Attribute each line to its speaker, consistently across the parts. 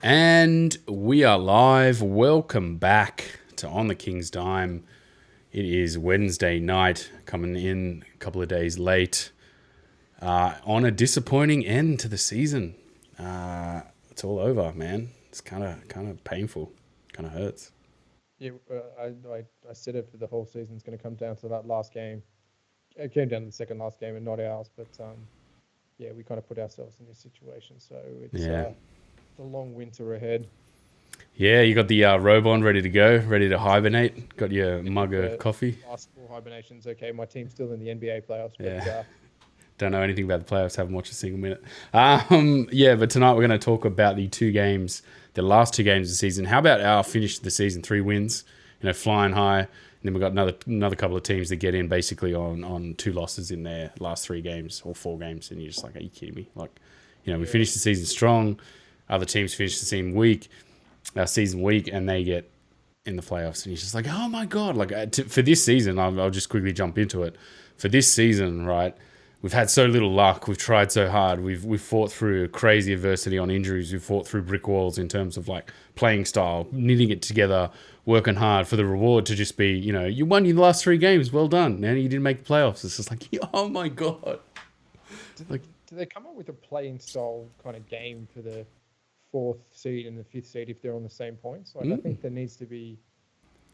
Speaker 1: And we are live. Welcome back to On the King's Dime. It is Wednesday night, coming in a couple of days late on a disappointing end to the season. It's all over, man. It's kind of painful. Kind of hurts.
Speaker 2: Yeah, I said it for the whole season. It's going to come down to that last game. It came down to the second last game and not ours. But yeah, we kind of put ourselves in this situation. So it's
Speaker 1: Yeah.
Speaker 2: the long winter ahead.
Speaker 1: Yeah, you got the robe on, ready to go, ready to hibernate. Got your mug of coffee.
Speaker 2: Basketball hibernation's okay. My team's still in the NBA playoffs. But,
Speaker 1: Yeah. Don't know anything about the playoffs. Haven't watched a single minute. Yeah, but tonight we're going to talk about the last two games of the season. How about our finish of the season? 3 wins, flying high. And then we've got another couple of teams that get in basically on 2 losses in their last 3 games or 4 games. And you're just like, are you kidding me? We finished the season strong. Other teams finish the season weak, and they get in the playoffs. And you're just like, oh my God. For this season, I'll just quickly jump into it. For this season, right, we've had so little luck. We've tried so hard. We've fought through crazy adversity on injuries. We've fought through brick walls in terms of playing style, knitting it together, working hard for the reward to just be, you won your last 3 games. Well done. And you didn't make the playoffs. It's just like, oh my God.
Speaker 2: Do they come up with a playing style kind of game for the 4th seed and the 5th seed if they're on the same points? I think there needs to be,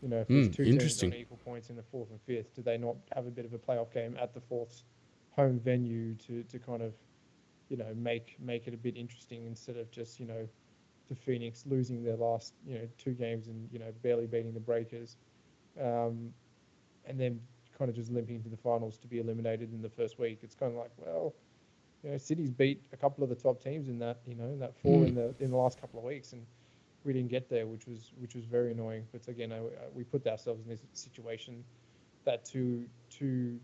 Speaker 2: if there's 2 teams on equal points in the 4th and 5th, do they not have a bit of a playoff game at the 4th home venue to kind of, make it a bit interesting instead of just, the Phoenix losing their last, 2 games and, barely beating the Breakers, and then kind of just limping to the finals to be eliminated in the first week. It's kind of like, well, City's beat a couple of the top teams in that, that 4 in the last couple of weeks, and we didn't get there, which was very annoying. But again, we put ourselves in this situation, that two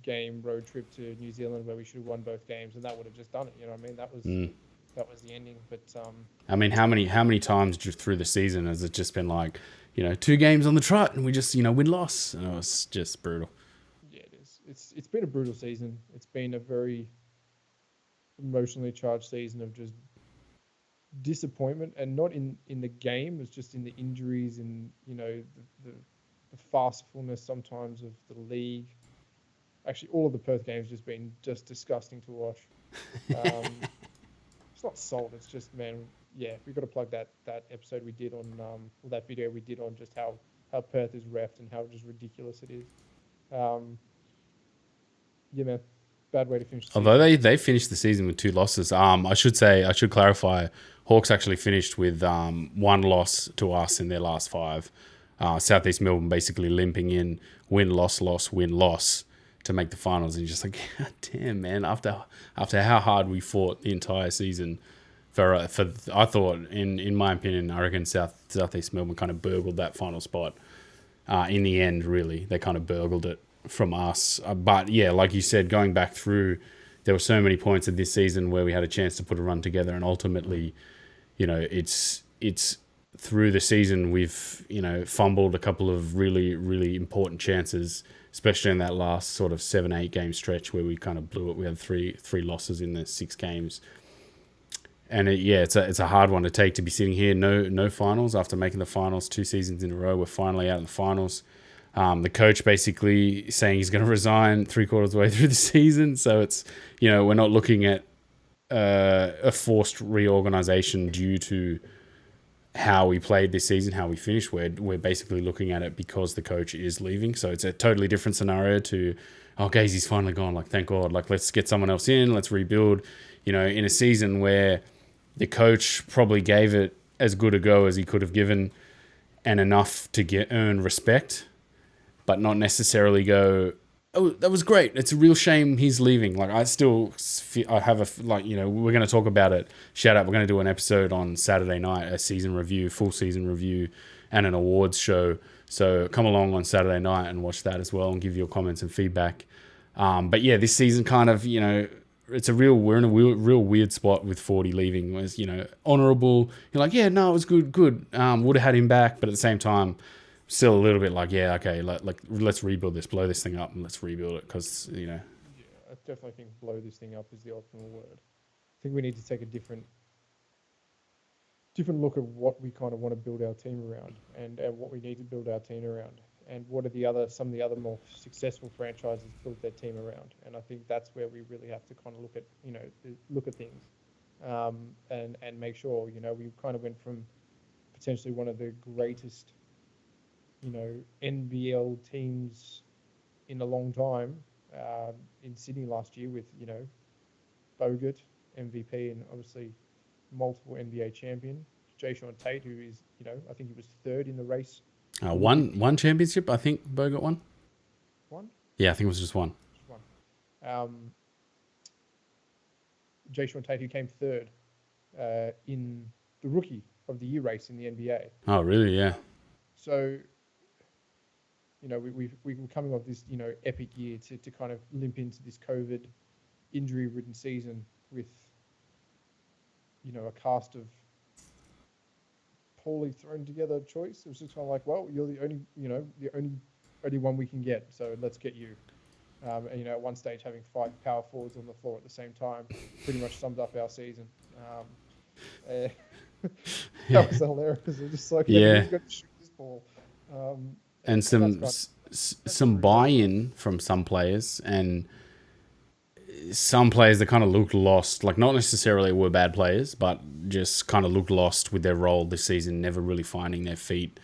Speaker 2: game road trip to New Zealand where we should have won both games, and that would have just done it. You know what I mean? That was the ending. But
Speaker 1: I mean, how many times through the season has it just been 2 games on the trot and we just win loss? Oh, it's just brutal.
Speaker 2: Yeah, it is. It's been a brutal season. It's been a very emotionally charged season of just disappointment, and not in the game. It's just in the injuries and the fastfulness sometimes of the league. Actually, all of the Perth games just been just disgusting to watch. It's not sold. It's just, man, yeah, we've got to plug that episode we did on, or that video we did on just how Perth is reffed and how just ridiculous it is. Yeah, man, bad way to finish the season.
Speaker 1: Although they finished the season with 2 losses. I should clarify, Hawks actually finished with 1 loss to us in their last 5. Southeast Melbourne basically limping in, win, loss, win, loss to make the finals. And you're just like, God damn, man, after how hard we fought the entire season, I thought, in my opinion, I reckon Southeast Melbourne kind of burgled that final spot. In the end, really, they kind of burgled it from us. But yeah, like you said, going back through, there were so many points of this season where we had a chance to put a run together, and ultimately, it's through the season we've fumbled a couple of really, really important chances, especially in that last sort of 7-8 game stretch where we kind of blew it. We had three losses in the 6 games, and it's a hard one to take, to be sitting here no finals after making the finals 2 seasons in a row. We're finally out in the finals. The coach basically saying he's going to resign 3/4 of the way through the season, so it's we're not looking at a forced reorganization due to how we played this season, how we finished. We're basically looking at it because the coach is leaving. So it's a totally different scenario to, Gazy's finally gone. Thank God. Let's get someone else in. Let's rebuild. In a season where the coach probably gave it as good a go as he could have given, and enough to earn respect, but not necessarily go, oh, that was great. It's a real shame he's leaving. I still feel, I have we're going to talk about it. Shout out, we're going to do an episode on Saturday night, a season review, full season review, and an awards show. So come along on Saturday night and watch that as well, and give your comments and feedback. But yeah, this season kind of, we're in a real weird spot with 40 leaving. Was, honourable. You're like, yeah, no, it was good. Would have had him back, but at the same time, still a little bit yeah, okay, let's rebuild this, blow this thing up, and let's rebuild it, because
Speaker 2: Yeah, I definitely think blow this thing up is the optimal word. I think we need to take a different different look at what we kind of want to build our team around, and what we need to build our team around, and what are some of the other more successful franchises built their team around. And I think that's where we really have to kind of look at things, and make sure, we kind of went from potentially one of the greatest, NBL teams in a long time, in Sydney last year with, Bogut, MVP, and obviously multiple NBA champion, Jayshawn Tate, who is, I think he was third in the race.
Speaker 1: One championship, I think Bogut won.
Speaker 2: One?
Speaker 1: Yeah, I think it was just one.
Speaker 2: Just one. Jayshawn Tate, who came third in the Rookie of the Year race in the NBA.
Speaker 1: Oh, really? Yeah.
Speaker 2: So, we were coming off this, epic year to kind of limp into this COVID injury-ridden season with, a cast of poorly thrown together choice. It was just kind of like, well, you're the only, the only one we can get, so let's get you. And, at one stage, having 5 power forwards on the floor at the same time pretty much summed up our season. That was hilarious. It was just like, who's got to shoot this ball?
Speaker 1: And some buy-in from some players, and some players that kind of looked lost, like not necessarily were bad players, but just kind of looked lost with their role this season, never really finding their feet.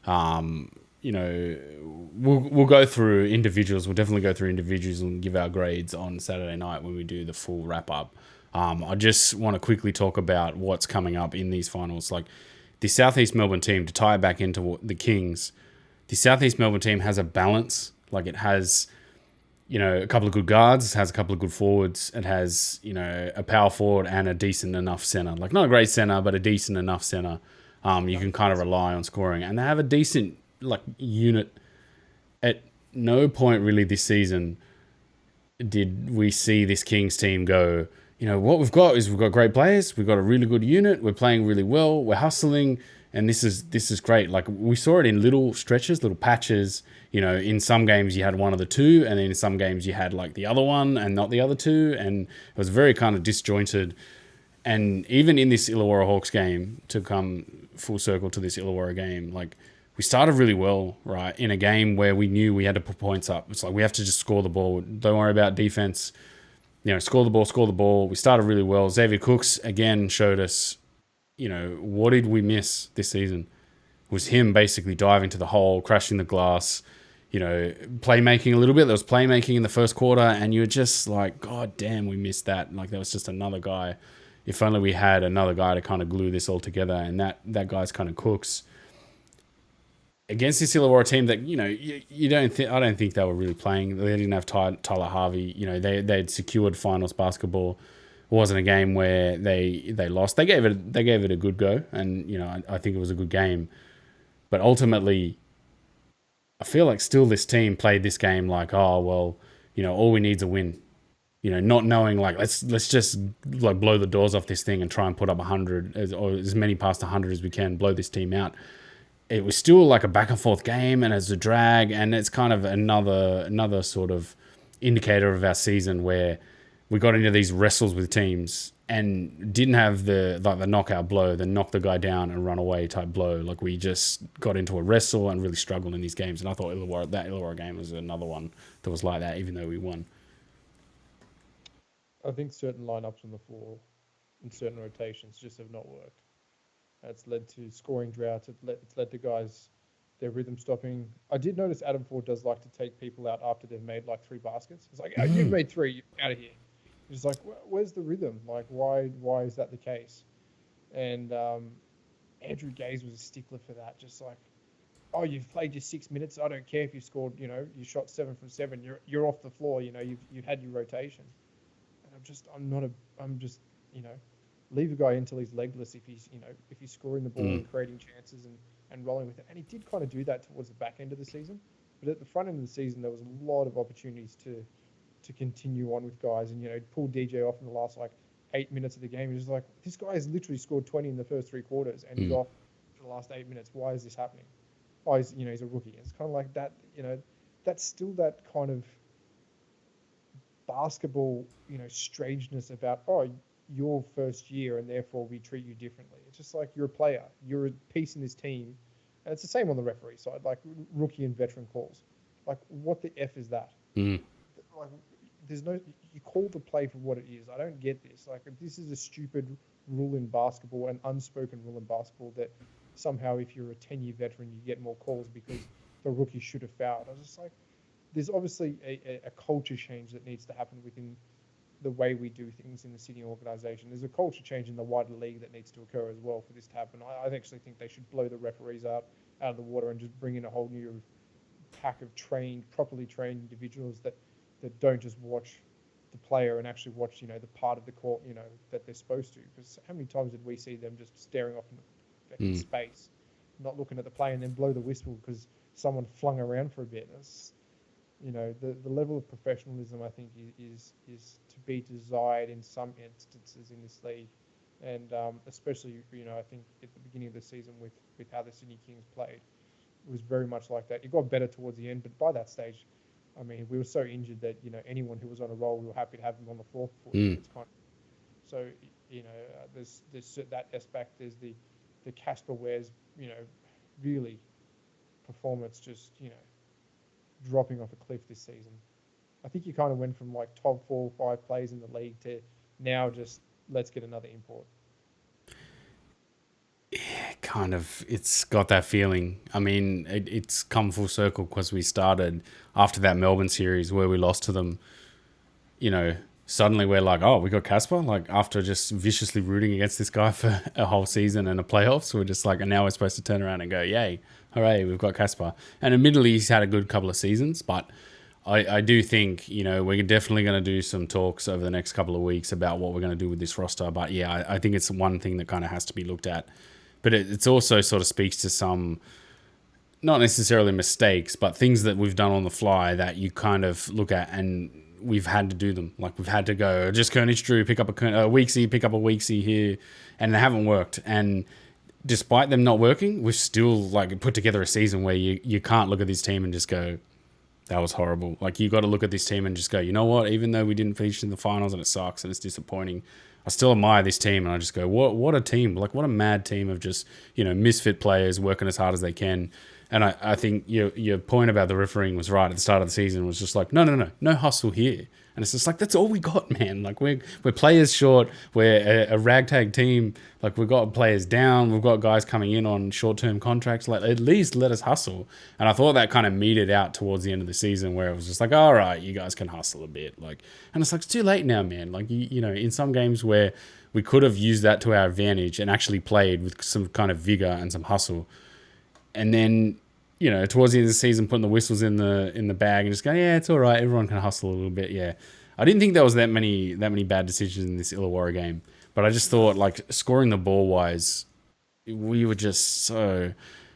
Speaker 1: We'll go through individuals. We'll definitely go through individuals and give our grades on Saturday night when we do the full wrap-up. I just want to quickly talk about what's coming up in these finals. Like the Southeast Melbourne team, to tie it back into the Kings, the Southeast Melbourne team has a balance. Like it has, a couple of good guards, has a couple of good forwards. It has, a power forward and a decent enough center. Like not a great center, but a decent enough center. You can kind of rely on scoring. And they have a decent unit. At no point really this season did we see this Kings team go, what we've got great players. We've got a really good unit. We're playing really well. We're hustling. And this is great. Like we saw it in little stretches, little patches. In some games you had one of the two, and then in some games you had like the other one and not the other two, and it was very kind of disjointed. And even in this Illawarra Hawks game, to come full circle to this Illawarra game, like we started really well, right? In a game where we knew we had to put points up. It's like we have to just score the ball. Don't worry about defense. Score the ball. We started really well. Xavier Cooks again showed us. What did we miss this season? It was him basically diving to the hole, crashing the glass, playmaking a little bit. There was playmaking in the first quarter, and you were just like, God damn, we missed that. Like, there was just another guy. If only we had another guy to kind of glue this all together, and that guy's kind of Cooks. Against this Illawarra team that, I don't think they were really playing. They didn't have Tyler Harvey. They'd secured finals basketball. It wasn't a game where they lost. They gave it a good go, and I think it was a good game. But ultimately, I feel like still this team played this game like, oh well, all we need is a win. Not knowing like let's just like blow the doors off this thing and try and put up 100 or as many past 100 as we can, blow this team out. It was still like a back and forth game, and it's a drag, and it's kind of another sort of indicator of our season where we got into these wrestles with teams and didn't have the knockout blow, the knock the guy down and run away type blow. Like we just got into a wrestle and really struggled in these games. And I thought that Illawarra game was another one that was like that, even though we won.
Speaker 2: I think certain lineups on the floor and certain rotations just have not worked. It's led to scoring droughts. It's led to guys, their rhythm stopping. I did notice Adam Ford does like to take people out after they've made like 3 baskets. It's like, oh, you've made 3, out of here. It's like, where's the rhythm? Like, why is that the case? And Andrew Gaze was a stickler for that. Just like, oh, you've played your 6 minutes. I don't care if you scored, you shot 7 from 7. You're off the floor. You've had your rotation. And I'm just, leave a guy until he's legless if he's scoring the ball and creating chances and rolling with it. And he did kind of do that towards the back end of the season. But at the front end of the season, there was a lot of opportunities to continue on with guys and, pull DJ off in the last 8 minutes of the game. He's just like, this guy has literally scored 20 in the first 3 quarters and he's off for the last 8 minutes. Why is this happening? Oh, he's a rookie. It's kind of like that, that's still that kind of basketball, strangeness about, oh, your first year and therefore we treat you differently. It's just like you're a player, you're a piece in this team, and it's the same on the referee side, like rookie and veteran calls. Like, what the F is that? Like, there's no, you call the play for what it is. I don't get this. Like, this is a stupid rule in basketball, an unspoken rule in basketball, that somehow if you're a 10-year veteran, you get more calls because the rookie should have fouled. I was just like, there's obviously a culture change that needs to happen within the way we do things in the city organization. There's a culture change in the wider league that needs to occur as well for this to happen. I actually think they should blow the referees out of the water and just bring in a whole new pack of properly trained individuals that don't just watch the player and actually watch, the part of the court, that they're supposed to. Because how many times did we see them just staring off in space, not looking at the play, and then blow the whistle because someone flung around for a bit? The level of professionalism, I think, is to be desired in some instances in this league, and especially, I think at the beginning of the season with how the Sydney Kings played, it was very much like that. It got better towards the end, but by that stage, I mean, we were so injured that anyone who was on a roll, we were happy to have them on the floor for it's kind of, so there's that aspect. There's the Casper Ware's really performance just dropping off a cliff this season. I think you kind of went from like top 4 or 5 players in the league to now just let's get another import.
Speaker 1: Yeah, kind of. It's got that feeling. I mean, it's come full circle because we started after that Melbourne series where we lost to them. Suddenly we're like, oh, we got Casper. Like, after just viciously rooting against this guy for a whole season and a playoffs, we're just like, and now we're supposed to turn around and go, yay, hooray, we've got Casper. And admittedly, he's had a good couple of seasons, but I do think, we're definitely going to do some talks over the next couple of weeks about what we're going to do with this roster. But yeah, I think it's one thing that kind of has to be looked at. But it's also sort of speaks to some, not necessarily mistakes, but things that we've done on the fly that you kind of look at and we've had to do them. Like, we've had to go, just Kernich Drew, pick up a Weeksy, pick up a Weeksy here, and they haven't worked. And despite them not working, we've still like put together a season where you can't look at this team and just go, that was horrible. Like, you got to look at this team and just go, you know what? Even though we didn't finish in the finals and it sucks and it's disappointing, I still admire this team. And I just go, what a team. Like, what a mad team of just, misfit players working as hard as they can. And I think your point about the refereeing was right at the start of the season. Was just like, no hustle here. And it's just like, that's all we got, man. Like, we're players short. We're a ragtag team. Like, we've got players down. We've got guys coming in on short-term contracts. Like, at least let us hustle. And I thought that kind of meted out towards the end of the season where it was just like, all right, you guys can hustle a bit. Like, and it's like, it's too late now, man. Like, in some games where we could have used that to our advantage and actually played with some kind of vigor and some hustle. And then, towards the end of the season, putting the whistles in the bag and just going, yeah, it's all right. Everyone can hustle a little bit. Yeah, I didn't think there was that many bad decisions in this Illawarra game, but I just thought, like, scoring the ball wise, we were just so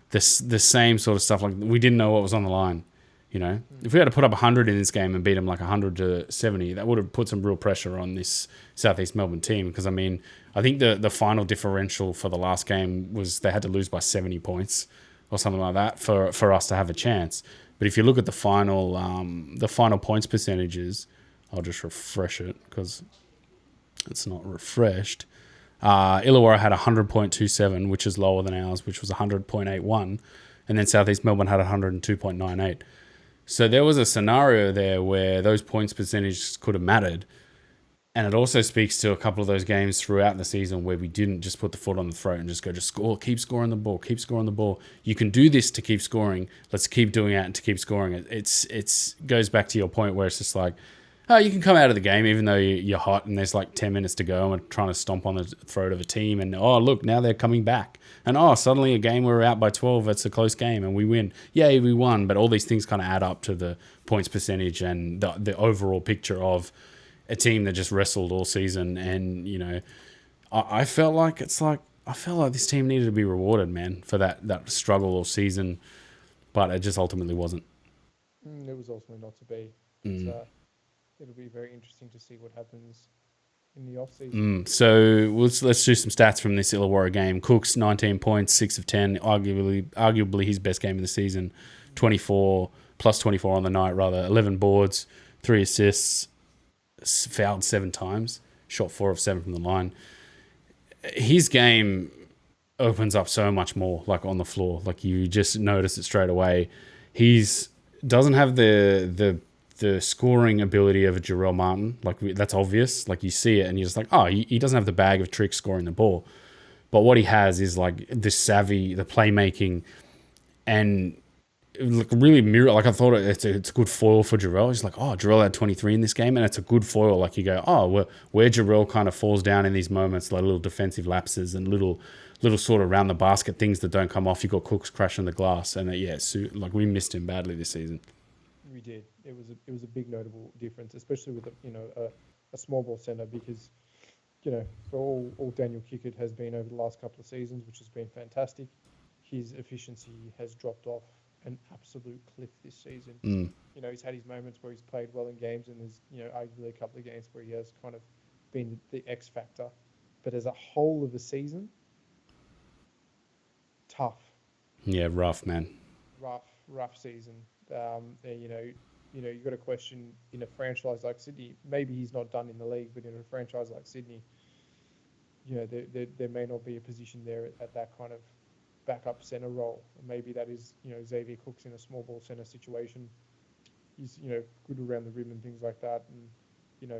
Speaker 1: the same sort of stuff. Like, we didn't know what was on the line. If we had to put up 100 in this game and beat them like 100-70, that would have put some real pressure on this Southeast Melbourne team. Because I mean, I think the final differential for the last game was they had to lose by 70 points. Or something like that for us to have a chance. But if you look at the final points percentages, I'll just refresh it because it's not refreshed. Illawarra had 100.27, which is lower than ours, which was 100.81, and then Southeast Melbourne had 102.98. So there was a scenario there where those points percentages could have mattered. And it also speaks to a couple of those games throughout the season where we didn't just put the foot on the throat and just go, just score, keep scoring the ball, keep scoring the ball. You can do this to keep scoring. Let's keep doing it and to keep scoring it. It's goes back to your point where it's just like, oh, you can come out of the game even though you're hot and there's like 10 minutes to go and we're trying to stomp on the throat of a team. And, oh, look, now they're coming back. And, oh, suddenly a game we're out by 12, it's a close game and we win. Yay, we won. But all these things kind of add up to the points percentage and the overall picture of a team that just wrestled all season. And, I felt like this team needed to be rewarded, man, for that struggle all season, but it just ultimately wasn't.
Speaker 2: It was ultimately not to be. It'll be very interesting to see what happens in the off-season.
Speaker 1: So let's do some stats from this Illawarra game. Cook's 19 points, 6 of 10, arguably his best game of the season, 24 on the night, rather, 11 boards, 3 assists, fouled 7 times. shot 4 of 7 from the line. His game opens up so much more, like on the floor. Like you just notice it straight away. He's doesn't have the scoring ability of a Jarrell Martin. Like that's obvious. Like you see it and you're just like, oh, he doesn't have the bag of tricks scoring the ball. But what he has is like the savvy, the playmaking, and like really mirror. Like I thought it's a good foil for Jarrell. He's like, oh, Jarrell had 23 in this game, and it's a good foil. Like you go, oh, where Jarrell kind of falls down in these moments, like little defensive lapses and little sort of around the basket things that don't come off. You got Cooks crashing the glass, and like we missed him badly this season.
Speaker 2: We did. It was a big notable difference, especially with a small ball center, because for all Daniel Kickett has been over the last couple of seasons, which has been fantastic, his efficiency has dropped off an absolute cliff this season. He's had his moments where he's played well in games, and there's arguably a couple of games where he has kind of been the X factor, but as a whole of the season, tough.
Speaker 1: Yeah, rough, man.
Speaker 2: Rough season. You've got to question in a franchise like Sydney. Maybe he's not done in the league, but in a franchise like Sydney, there may not be a position there at that kind of backup center role. And maybe that is Xavier Cooks in a small ball center situation. He's good around the rim and things like that, and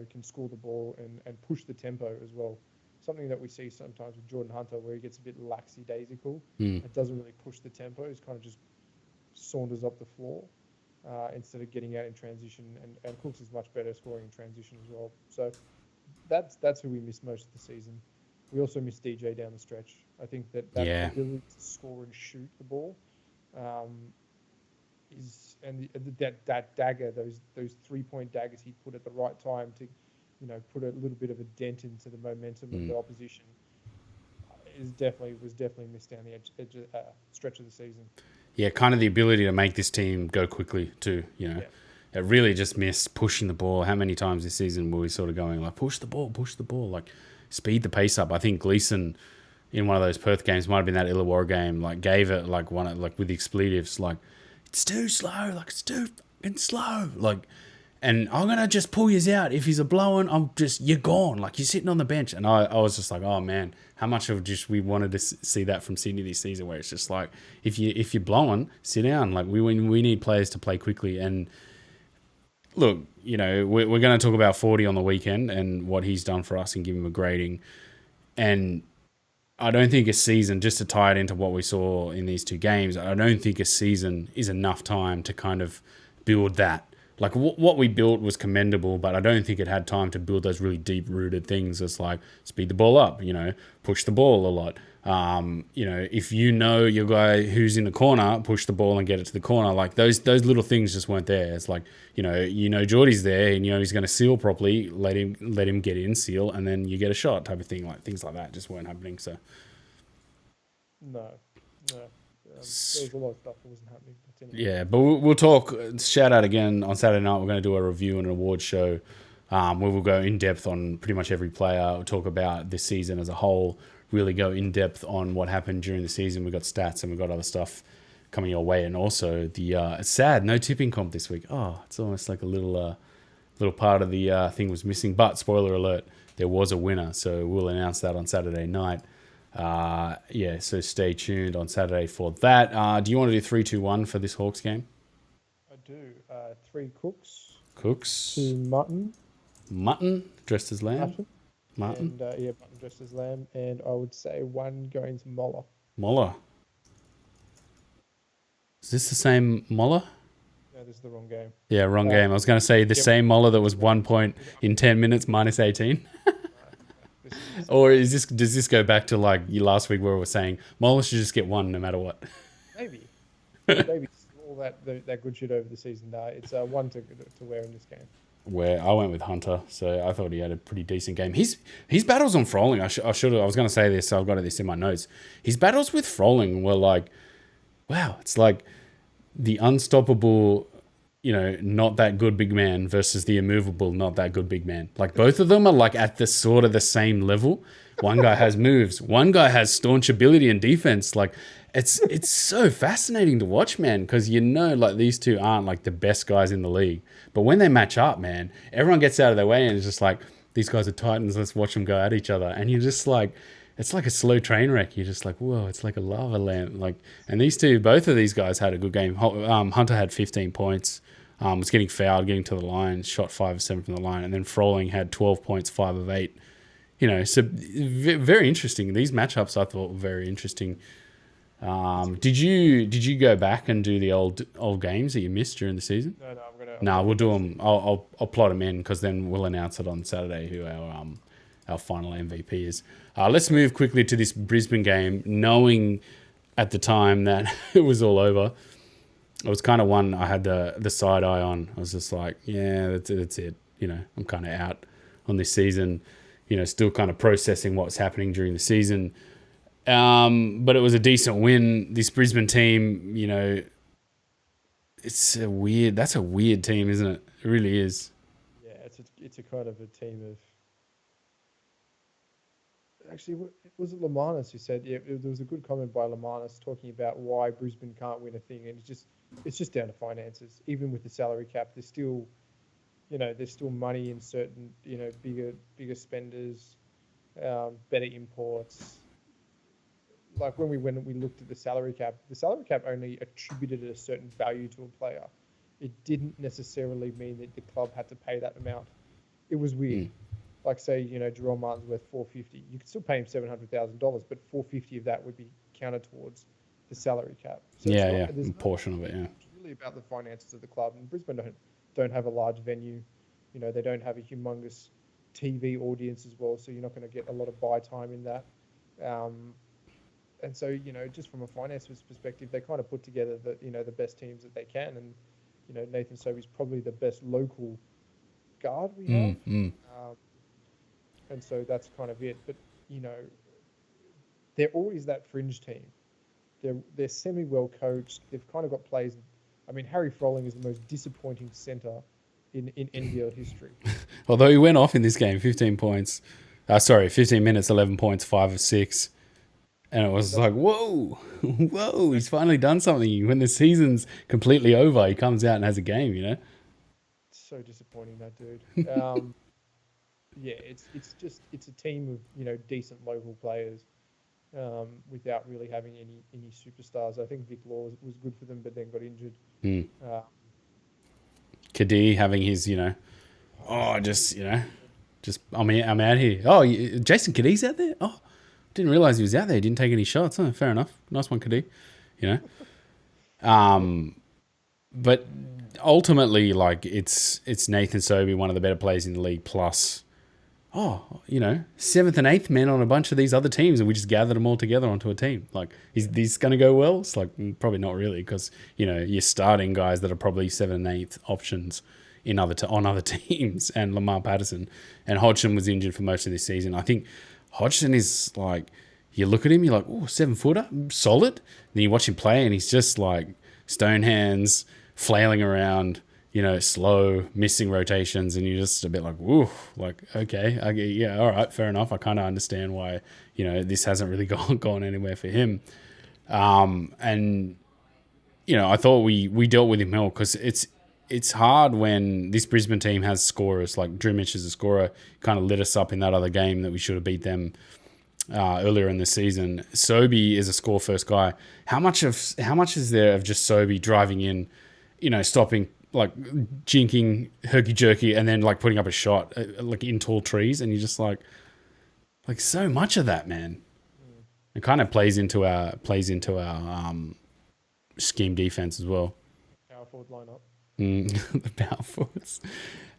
Speaker 2: can score the ball and push the tempo as well. Something that we see sometimes with Jordan Hunter, where he gets a bit laxy-daisical. It doesn't really push the tempo. He's kind of just saunters up the floor instead of getting out in transition. And Cooks is much better scoring in transition as well. So that's who we missed most of the season. We also missed DJ down the stretch. I think that ability to score and shoot the ball that dagger, those 3-point daggers he put at the right time to put a little bit of a dent into the momentum of the opposition was definitely missed down the edge stretch of the season.
Speaker 1: Yeah, kind of the ability to make this team go quickly too. It really just missed pushing the ball. How many times this season were we sort of going like push the ball, like speed the pace up? I think Gleason in one of those Perth games, might have been that Illawarra game, like gave it like with the expletives, like it's too slow, like it's too fucking slow, like. And I'm going to just pull you out. If he's a blowing, you're gone. Like, you're sitting on the bench. And I was just like, oh, man, how much of just we wanted to see that from Sydney this season, where it's just like, if you're blowing, sit down. Like, we need players to play quickly. And look, we're going to talk about 40 on the weekend and what he's done for us and give him a grading. And I don't think a season, just to tie it into what we saw in these two games, I don't think a season is enough time to kind of build that. Like, what we built was commendable, but I don't think it had time to build those really deep-rooted things. It's like, speed the ball up, push the ball a lot. If your guy who's in the corner, push the ball and get it to the corner. Like, those little things just weren't there. It's like, Geordie's there, and he's going to seal properly, let him get in, seal, and then you get a shot type of thing. Like, things like that just weren't happening, so.
Speaker 2: No. There was a lot of stuff that wasn't happening.
Speaker 1: Yeah, but we'll talk. Shout out again on Saturday night. We're going to do a review and an award show where we'll go in depth on pretty much every player. We'll talk about this season as a whole. Really go in depth on what happened during the season. We've got stats and we've got other stuff coming your way, and also it's sad, no tipping comp this week. Oh, it's almost like a little part of the thing was missing. But spoiler alert, there was a winner, so we'll announce that on Saturday night. So stay tuned on Saturday for that. Do you want to do 3-2-1 for this Hawks game?
Speaker 2: I do. 3 Cooks.
Speaker 1: 2
Speaker 2: Mutton
Speaker 1: dressed as lamb. Mutton.
Speaker 2: And, Mutton dressed as lamb. And I would say 1 going to Moller.
Speaker 1: Moller. Is this the same Moller?
Speaker 2: No, this is the wrong game.
Speaker 1: Yeah, wrong game. I was going to say the same Moller that was 1 point in 10 minutes minus 18. Or does this go back to like you last week where we were saying Moller should just get 1 no matter what?
Speaker 2: Maybe all that good shit over the season. It's 1 to wear in this game.
Speaker 1: Where I went with Hunter, so I thought he had a pretty decent game. His battles on Froling, I was going to say this, so I've got this in my notes. His battles with Froling were like, wow, it's like the unstoppable, not that good big man versus the immovable, not that good big man. Like both of them are like at the sort of the same level. One guy has moves, one guy has staunch ability and defense. Like it's so fascinating to watch, man, because like these two aren't like the best guys in the league, but when they match up, man, everyone gets out of their way and it's just like these guys are Titans. Let's watch them go at each other. And you're just like, it's like a slow train wreck. You're just like, whoa, it's like a lava lamp. Like, and both of these guys had a good game. Hunter had 15 points. Was getting fouled, getting to the line, shot 5 of 7 from the line, and then Froling had 12 points, 5 of 8. So very interesting. These matchups I thought were very interesting. Did you go back and do the old games that you missed during the season?
Speaker 2: No, I'm gonna.
Speaker 1: No, we'll do them. I'll plot them in because then we'll announce it on Saturday who our final MVP is. Let's move quickly to this Brisbane game, knowing at the time that it was all over. It was kind of one I had the side eye on. I was just like, yeah, that's it. I'm kind of out on this season. Still kind of processing what's happening during the season. But it was a decent win. This Brisbane team, that's a weird team, isn't it? It really is.
Speaker 2: Yeah, it's a kind of a team of. Actually, was it Lamanis who said? Yeah, there was a good comment by Lamanis talking about why Brisbane can't win a thing, and it's just down to finances. Even with the salary cap, there's still money in certain bigger spenders, better imports. Like when we looked at the salary cap only attributed a certain value to a player. It didn't necessarily mean that the club had to pay that amount. It was weird. Like say, Jerome Martin's worth $450. You could still pay him $700,000, but $450 of that would be counted towards the salary cap. So
Speaker 1: a portion of it. Yeah,
Speaker 2: it's really about the finances of the club. And Brisbane don't have a large venue. They don't have a humongous TV audience as well, so you're not going to get a lot of buy time in that. And so, just from a finances perspective, they kind of put together the best teams that they can. And, Nathan Sobey's probably the best local guard we have. And so that's kind of it. But, they're always that fringe team. They're semi-well coached. They've kind of got players. I mean, Harry Froling is the most disappointing centre in NBL history.
Speaker 1: Although he went off in this game, 15 points. 15 minutes, 11 points, 5 of 6. And it was like, whoa, he's finally done something. When the season's completely over, he comes out and has a game,
Speaker 2: So disappointing, that dude. Yeah, it's a team of, decent local players without really having any superstars. I think Vic Law was good for them, but then got injured.
Speaker 1: KD having his, I'm out here. Oh, Jason KD's out there? Oh, didn't realize he was out there. He didn't take any shots. Oh, fair enough. Nice one, KD. But ultimately, like, it's Nathan Sobey, one of the better players in the league, plus, 7th and 8th men on a bunch of these other teams, and we just gathered them all together onto a team. Like, is this going to go well? It's like, probably not really, because, you're starting guys that are probably 7th and 8th options on other teams, and Lamar Patterson. And Hodgson was injured for most of this season. I think Hodgson is like, you look at him, you're like, oh, 7-footer, solid. Then you watch him play, and he's just like stone hands, flailing around, slow, missing rotations, and you're just a bit like, woo, like, okay, all right, fair enough. I kind of understand why, this hasn't really gone anywhere for him. And, I thought we dealt with him well, because it's hard when this Brisbane team has scorers. Like Drew Mitch is a scorer, kind of lit us up in that other game that we should have beat them earlier in the season. Sobey is a score first guy. How much is there of just Sobey driving in, stopping, like jinking herky jerky, and then like putting up a shot like in tall trees, and you're just like so much of that, man. It kind of plays into our scheme defense as well.
Speaker 2: Power forward lineup.
Speaker 1: The power forwards.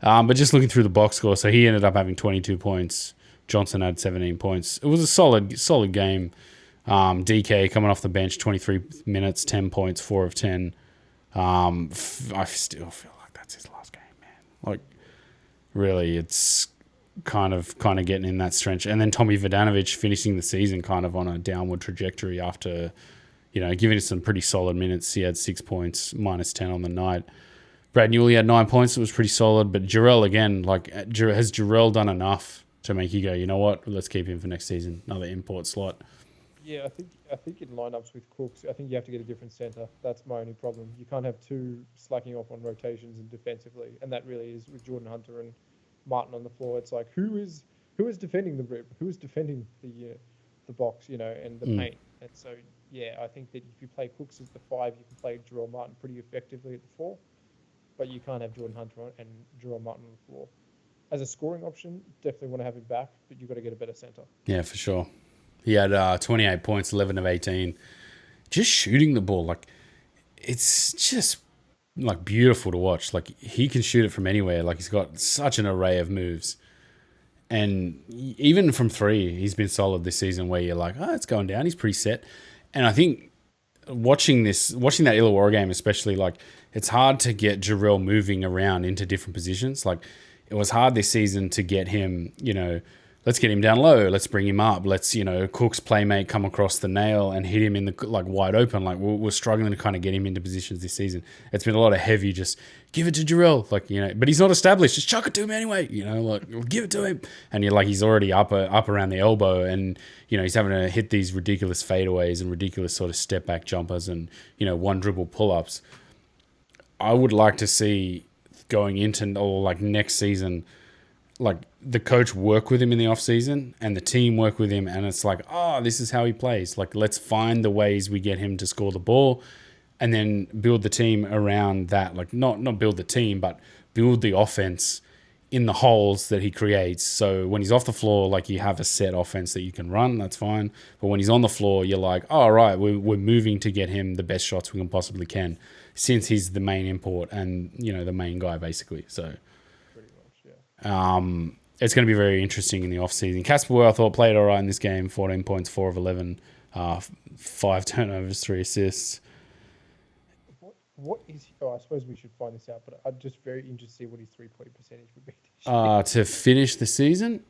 Speaker 1: But just looking through the box score, so he ended up having 22 points. Johnson had 17 points. It was a solid game. DK coming off the bench, 23 minutes, 10 points, 4 of 10. I still feel like that's his last game, man. Like, really, it's kind of getting in that stretch. And then Tommy Vodanovic finishing the season kind of on a downward trajectory after, giving us some pretty solid minutes. He had 6 points, minus 10 on the night. Brad Newley had 9 points. It was pretty solid. But Jarrell, again, has Jarrell done enough to make you go, you know what, let's keep him for next season, another import slot?
Speaker 2: Yeah, I think in lineups with Cooks, I think you have to get a different centre. That's my only problem. You can't have two slacking off on rotations and defensively, and that really is with Jordan Hunter and Martin on the floor, it's like who is defending the rim, who is defending the box, and the paint. And so I think that if you play Cooks as the 5, you can play Jerome Martin pretty effectively at the 4, but you can't have Jordan Hunter and Jerome Martin on the floor. As a scoring option, definitely want to have him back, but you've got to get a better center.
Speaker 1: Yeah, for sure. He had 28 points, 11 of 18. Just shooting the ball, like, it's just, like, beautiful to watch. Like, he can shoot it from anywhere. Like, he's got such an array of moves. And even from 3, he's been solid this season where you're like, oh, it's going down. He's pretty set. And I think watching that Illawarra game especially, like, it's hard to get Jarrell moving around into different positions. Like, it was hard this season to get him, let's get him down low. Let's bring him up. Let's, Cook's playmate come across the nail and hit him in the, like, wide open. Like, we're struggling to kind of get him into positions this season. It's been a lot of heavy, just give it to Jarrell. Like, but he's not established. Just chuck it to him anyway. Like, give it to him. And you're like, he's already up around the elbow and, he's having to hit these ridiculous fadeaways and ridiculous sort of step back jumpers and, one dribble pull-ups. I would like to see going into, or like next season, like the coach work with him in the off season and the team work with him. And it's like, this is how he plays. Like, let's find the ways we get him to score the ball and then build the team around that. Like not build the team, but build the offense in the holes that he creates. So when he's off the floor, like, you have a set offense that you can run, that's fine. But when he's on the floor, you're like, all right, we're moving to get him the best shots we can possibly can, since he's the main import and, the main guy basically. So
Speaker 2: pretty much, yeah.
Speaker 1: It's going to be very interesting in the offseason. Casper, I thought, played all right in this game, 14 points, 4 of 11, 5 turnovers, 3 assists.
Speaker 2: What is? I suppose we should find this out, but I'm just very interested to see what his 3-point percentage would be.
Speaker 1: To finish the season,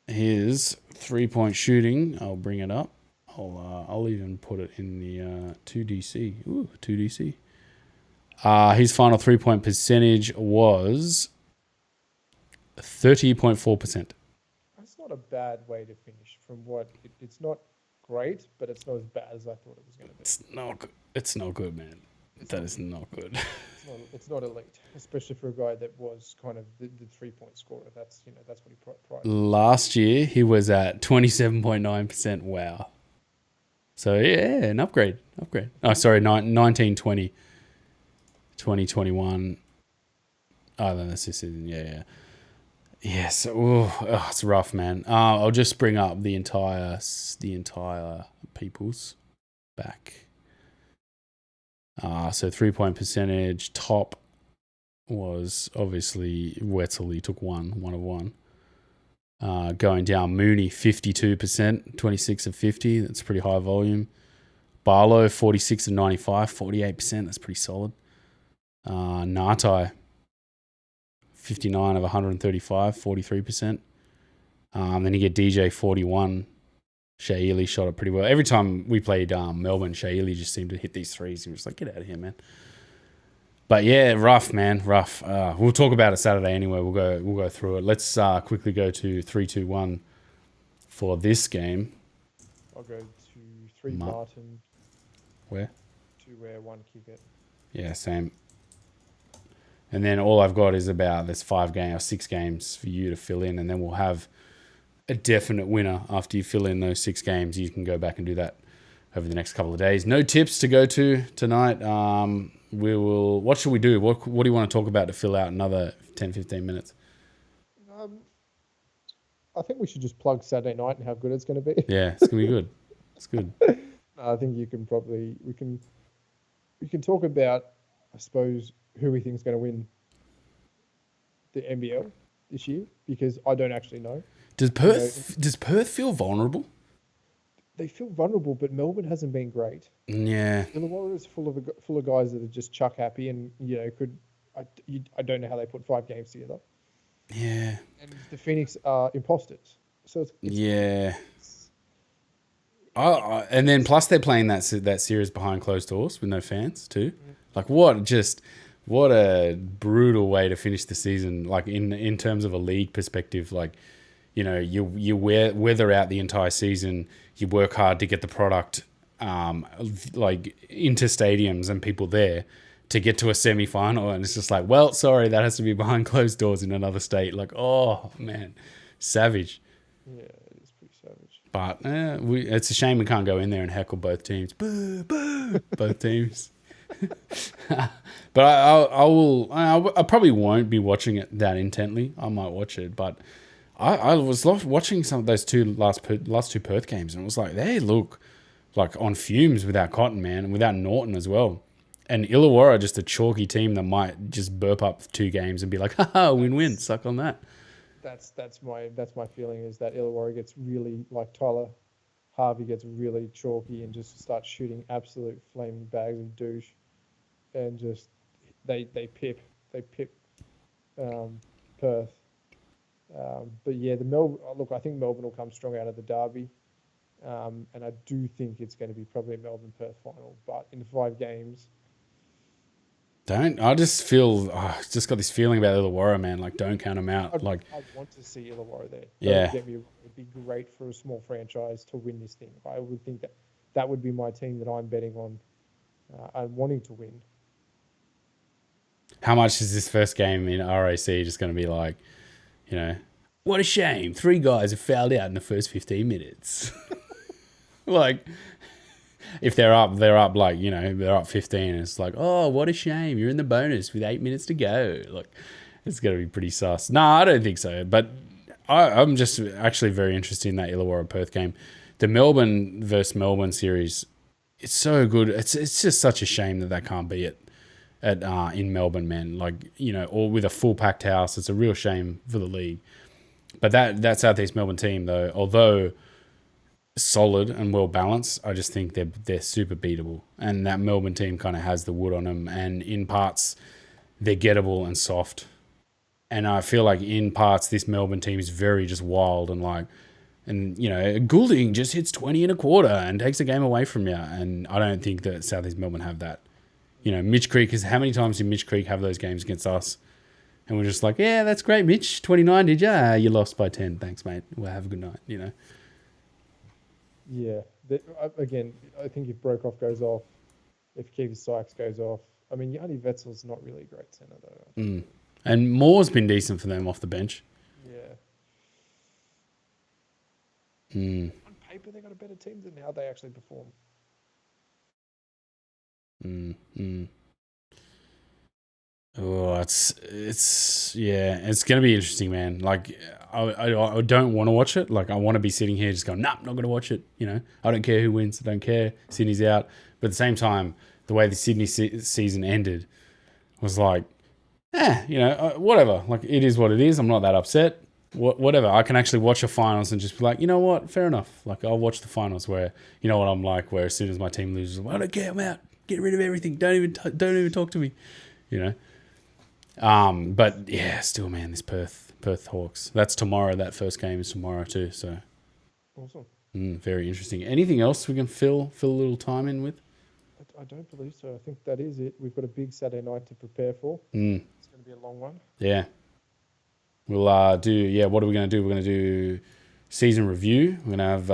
Speaker 1: his 3-point shooting, I'll bring it up. I'll even put it in the 2DC. Ooh, 2DC. His final 3-point percentage was 30.4%.
Speaker 2: That's not a bad way to finish. From what it's not great, but it's not as bad as I thought it was going to be.
Speaker 1: It's not good, man. That is not good.
Speaker 2: It's not elite, especially for a guy that was kind of the 3-point scorer. That's what he prided.
Speaker 1: Last year he was at 27.9%. Wow. So yeah, an upgrade. Oh, sorry, 1920, 2021. Oh, then that's this season. Yeah. Yes. It's rough, man. I'll just bring up the entire people's back. So 3-point percentage, top was obviously Wetzel. He took one of one. Going down, Mooney 52%, 26 of 50. That's pretty high volume. Barlow 46 of 95, 48%. That's pretty solid. Nartai 59 of 135, 43%. Then you get DJ 41. Shea Ely shot it pretty well. Every time we played Melbourne, Shea Ely just seemed to hit these threes. He was like, get out of here, man. But yeah, rough, man, rough. We'll talk about it Saturday anyway. We'll go through it. Let's quickly go to 3-2-1 for this game.
Speaker 2: I'll go to 3 Martin.
Speaker 1: Where?
Speaker 2: 2 1 Kickett.
Speaker 1: Yeah, same. And then all I've got is there's 6 games for you to fill in, and then we'll have a definite winner after you fill in those 6 games. You can go back and do that over the next couple of days. No tips to go to tonight. What should we do? What do you want to talk about to fill out another 10-15 minutes?
Speaker 2: I think we should just plug Saturday night and how good it's going to be.
Speaker 1: Yeah, it's going to be good. It's good.
Speaker 2: I think we can talk about, I suppose, who we think is going to win the NBL this year, because I don't actually know.
Speaker 1: Does Perth feel vulnerable?
Speaker 2: They feel vulnerable, but Melbourne hasn't been great.
Speaker 1: Yeah.
Speaker 2: Illawarra is full of guys that are just chuck happy, and I don't know how they put 5 games together.
Speaker 1: Yeah.
Speaker 2: And the Phoenix are imposters. So it's
Speaker 1: yeah. And then plus they're playing that series behind closed doors with no fans too. Like what a brutal way to finish the season. Like in terms of a league perspective, like, you weather out the entire season. You work hard to get the product like into stadiums and people there, to get to a semi-final, and it's just like, well, sorry, that has to be behind closed doors in another state. Like, oh man, savage.
Speaker 2: Yeah, it is pretty savage.
Speaker 1: But it's a shame we can't go in there and heckle both teams. Boo, boo, both teams. But I probably won't be watching it that intently. I might watch it, but I was watching some of those last two Perth games, and it was like they look like on fumes without Cotton, man, and without Norton as well. And Illawarra just a chalky team that might just burp up 2 games and be like, haha, win-win, suck on that.
Speaker 2: That's my feeling, is that Illawarra gets really, like Tyler Harvey gets really chalky and just starts shooting absolute flaming bags of douche, and just they pip Perth. But yeah, I think Melbourne will come strong out of the derby, and I do think it's going to be probably a Melbourne-Perth final. But in 5 games,
Speaker 1: I just feel just got this feeling about Illawarra, man. Like, don't count them out.
Speaker 2: I want to see Illawarra there. Don't get me wrong, it'd be great for a small franchise to win this thing. I would think that would be my team that I'm betting on and wanting to win.
Speaker 1: How much is this first game in RAC just going to be like, what a shame. 3 guys have fouled out in the first 15 minutes. Like, if they're up like, they're up 15. It's like, oh, what a shame. You're in the bonus with 8 minutes to go. Like, it's going to be pretty sus. No, I don't think so. But I'm just actually very interested in that Illawarra-Perth game. The Melbourne versus Melbourne series, it's so good. It's just such a shame that can't be it in Melbourne, man. Like, or with a full packed house. It's a real shame for the league. But that Southeast Melbourne team, though, although solid and well balanced, I just think they're super beatable, and that Melbourne team kind of has the wood on them, and in parts they're gettable and soft, and I feel like in parts this Melbourne team is very just wild and Goulding just hits 20 and a quarter and takes a game away from you, and I don't think that Southeast Melbourne have that. Mitch Creek how many times did Mitch Creek have those games against us? And we're just like, yeah, that's great, Mitch. 29, did ya? You lost by 10. Thanks, mate. Well, have a good night,
Speaker 2: Yeah. Again, I think if Brokoff goes off, if Keefer Sykes goes off, I mean, Yanni Wetzel's not really a great centre, though.
Speaker 1: And Moore's been decent for them off the bench.
Speaker 2: Yeah.
Speaker 1: On
Speaker 2: paper, they got a better team than how they actually perform.
Speaker 1: Oh, it's going to be interesting, man. Like, I don't want to watch it. Like, I want to be sitting here just going, nah, I'm not going to watch it. I don't care who wins. I don't care. Sydney's out. But at the same time, the way the Sydney season ended was like, whatever. Like, it is what it is. I'm not that upset. Whatever. I can actually watch a finals and just be like, you know what? Fair enough. Like, I'll watch the finals where, what I'm like, where as soon as my team loses, I don't care. I'm out. Get rid of everything. Don't even talk to me. But yeah, still, man, this Perth Hawks. That's tomorrow. That first game is tomorrow too. So
Speaker 2: awesome.
Speaker 1: Very interesting. Anything else we can fill a little time in with?
Speaker 2: I don't believe so. I think that is it. We've got a big Saturday night to prepare for. It's going to be a long one.
Speaker 1: Yeah. We'll do. Yeah. What are we going to do? We're going to do season review. We're going to have.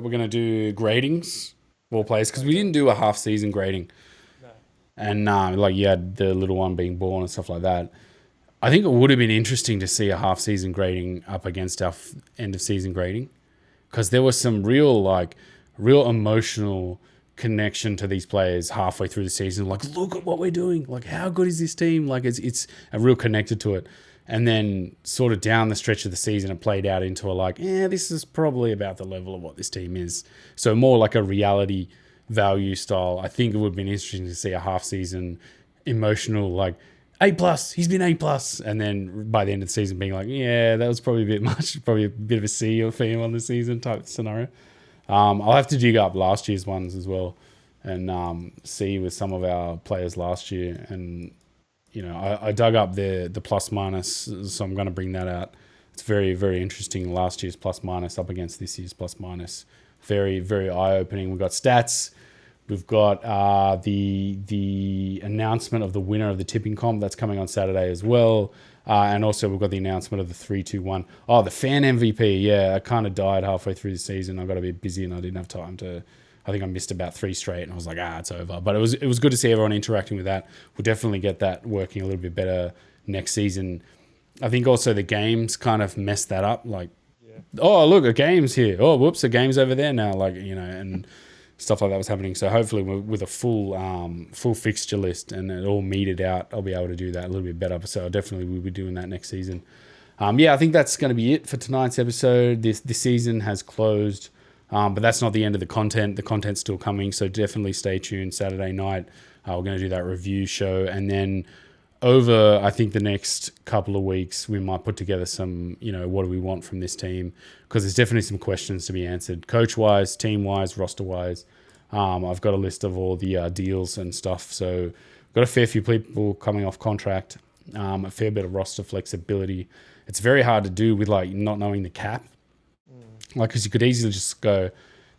Speaker 1: We're going to do gradings. All players, because we didn't do a half season grading.
Speaker 2: No.
Speaker 1: And like you had the little one being born and stuff like that. I think it would have been interesting to see a half season grading up against our end of season grading, because there was some real emotional connection to these players halfway through the season. Like, look at what we're doing. Like, how good is this team? Like, it's a real connected to it. And then sort of down the stretch of the season, it played out into this is probably about the level of what this team is. So more like a reality value style. I think it would have been interesting to see a half season emotional, like, A+, he's been A+. And then by the end of the season being like, yeah, that was probably a bit much, probably a bit of a C or for him on the season type scenario. I'll have to dig up last year's ones as well and see with some of our players last year. And I dug up the plus minus, so I'm going to bring that out. It's very, very interesting. Last year's plus minus up against this year's plus minus. Very, very eye-opening. We've got stats. We've got the announcement of the winner of the tipping comp. That's coming on Saturday as well. And also we've got the announcement of the 3-2-1. Oh, the fan MVP. Yeah, I kind of died halfway through the season. I got a bit busy and I didn't have time to I think I missed about 3 straight, and I was like, it's over. But it was good to see everyone interacting with that. We'll definitely get that working a little bit better next season. I think also the games kind of messed that up. Like, oh, look, a game's here. Oh, whoops, a game's over there now. Like, and stuff like that was happening. So hopefully with a full fixture list and it all meted out, I'll be able to do that a little bit better. So definitely we'll be doing that next season. I think that's going to be it for tonight's episode. This season has closed, but that's not the end of the content. The content's still coming, so definitely stay tuned. Saturday night, we're going to do that review show, and then over, I think, the next couple of weeks, we might put together some, what do we want from this team? Because there's definitely some questions to be answered, coach-wise, team-wise, roster-wise. I've got a list of all the deals and stuff, so got a fair few people coming off contract, a fair bit of roster flexibility. It's very hard to do with like not knowing the cap. Like, because you could easily just go,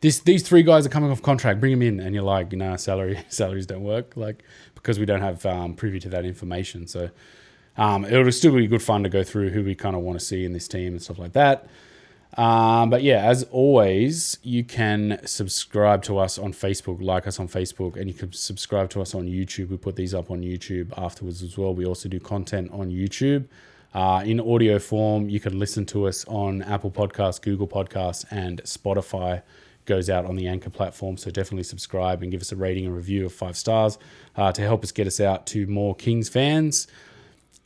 Speaker 1: these 3 guys are coming off contract, bring them in. And you're like, nah, salaries don't work. Like, because we don't have privy to that information. So it'll still be good fun to go through who we kind of want to see in this team and stuff like that. But yeah, as always, you can subscribe to us on Facebook, like us on Facebook, and you can subscribe to us on YouTube. We put these up on YouTube afterwards as well. We also do content on YouTube. In audio form, you can listen to us on Apple Podcasts, Google Podcasts, and Spotify. Goes out on the Anchor platform, so definitely subscribe and give us a rating and review of 5 stars to help us get us out to more Kings fans.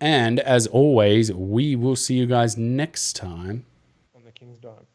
Speaker 1: And as always, we will see you guys next time
Speaker 2: on the Kings Dome.